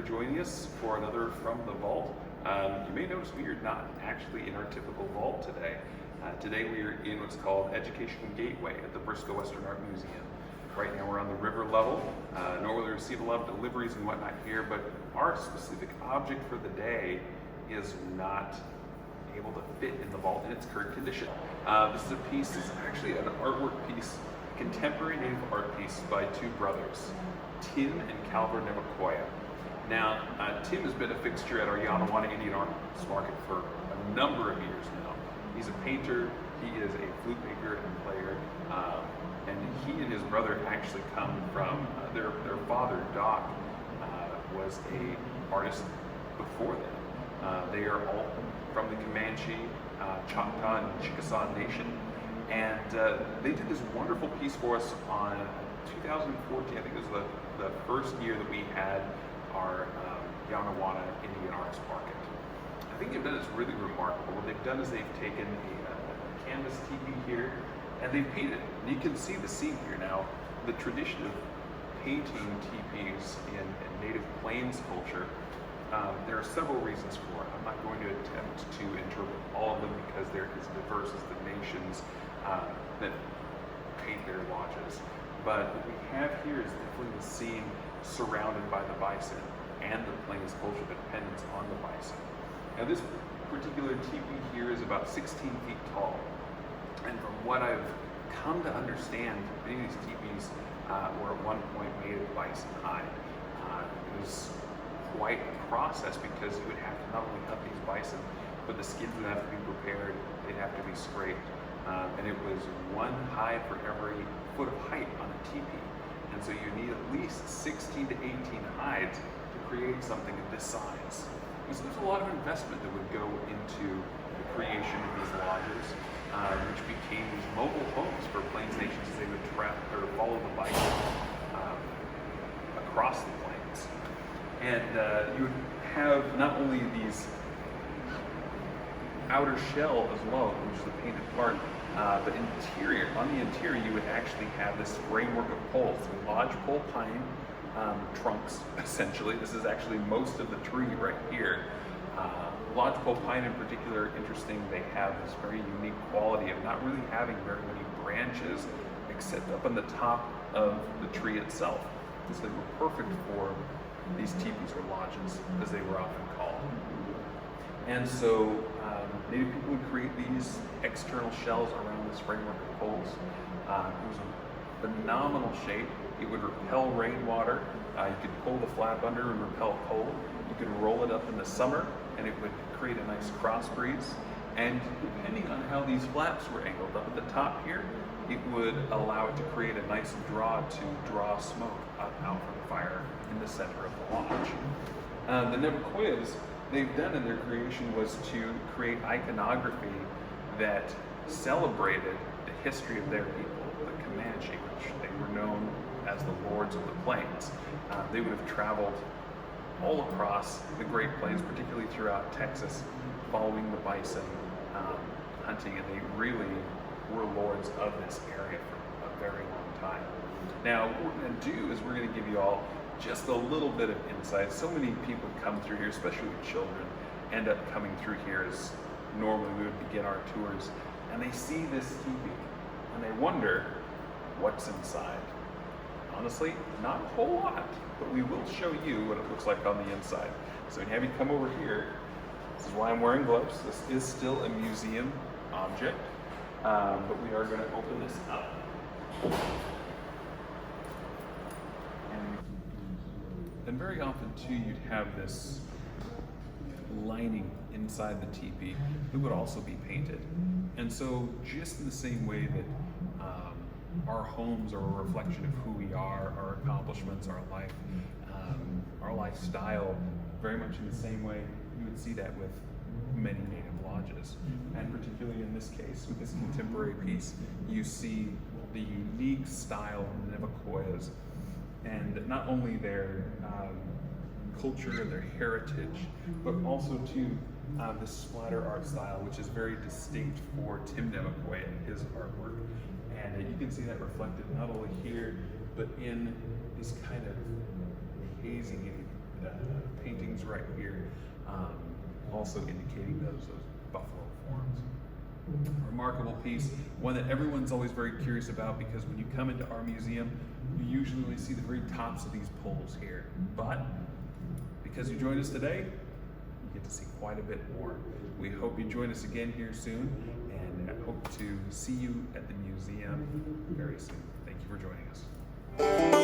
joining us for another From the Vault. You may notice we are not actually in our typical vault today. Today we are in what's called Education Gateway at the Briscoe Western Art Museum. Right now we're on the river level. Normally we receive a lot of deliveries and whatnot here, but our specific object for the day is not able to fit in the vault in its current condition. This is a piece, this is actually an artwork piece, contemporary native art piece by two brothers, Tim and Calvert Nevaquaya. Now, Tim has been a fixture at our Yanawana Indian Arts Market for a number of years now. He's a painter, he is a flute maker and player, and he and his brother actually come from, their father, Doc, was a artist before them. They are all from the Comanche, Choctaw, and Chickasaw Nation, and they did this wonderful piece for us on 2014. I think it was the first year that we had our Yanawana Indian Arts Market. I think they've done is really remarkable. What they've done is they've taken a canvas teepee here and they've painted it. And you can see the scene here. Now, the tradition of painting teepees in native plains culture, there are several reasons for it. I'm not going to attempt to interpret all of them because they're as diverse as the nations that paint their lodges. But what we have here is definitely the scene surrounded by the bison and the plains culture that depends on the bison. Now this particular teepee here is about 16 feet tall. And from what I've come to understand, many of these teepees were at one point made of bison hide. It was quite a process because you would have to not only cut these bison, but the skins would have to be prepared, they'd have to be scraped. And it was one hide for every foot of height on a teepee. And so you need at least 16 to 18 hides to create something of this size. And so there's a lot of investment that would go into the creation of these lodges, which became these mobile homes for Plains nations as they would follow the bison across the plains. And you would have not only these outer shell as well, which is the painted part, but on the interior you would actually have this framework of poles, lodgepole pine trunks, essentially. This is actually most of the tree right here. Lodgepole pine in particular, interesting, they have this very unique quality of not really having very many branches except up on the top of the tree itself. So they were perfect for these teepees or lodges, as they were often called. And so Native people would create these external shells around this framework of poles. It was a phenomenal shape. It would repel rainwater. You could pull the flap under and repel cold. You could roll it up in the summer and it would create a nice cross breeze. And depending on how these flaps were angled up at the top here, it would allow it to create a nice draw to draw smoke out from the fire in the center of the lodge. The Nevaquayas, they've done in their creation was to create iconography that celebrated the history of their people, the Comanche, which they were known as the lords of the plains. They would have traveled all across the Great Plains, particularly throughout Texas, following the bison, hunting, and they really were lords of this area for a very long time. Now, what we're going to do is we're going to give you all just a little bit of insight. So many people come through here, especially with children, end up coming through here as normally we would begin our tours, and they see this teepee and they wonder what's inside. Honestly, not a whole lot, but we will show you what it looks like on the inside. So when you have you come over here, this is why I'm wearing gloves. This is still a museum object, but we are going to open this up. And very often too, you'd have this lining inside the teepee that would also be painted. And so just in the same way that our homes are a reflection of who we are, our accomplishments, our life, our lifestyle, very much in the same way, you would see that with many native lodges. And particularly in this case, with this contemporary piece, you see the unique style of the Nevaquayas, and not only their culture and their heritage, but also too this splatter art style, which is very distinct for Tim Nevaquaya and his artwork. And you can see that reflected not only here, but in this kind of hazing paintings right here, also indicating those buffalo forms. Remarkable piece, one that everyone's always very curious about, because when you come into our museum, you usually only see the very tops of these poles here. But because you joined us today, you get to see quite a bit more. We hope you join us again here soon, and I hope to see you at the museum very soon. Thank you for joining us.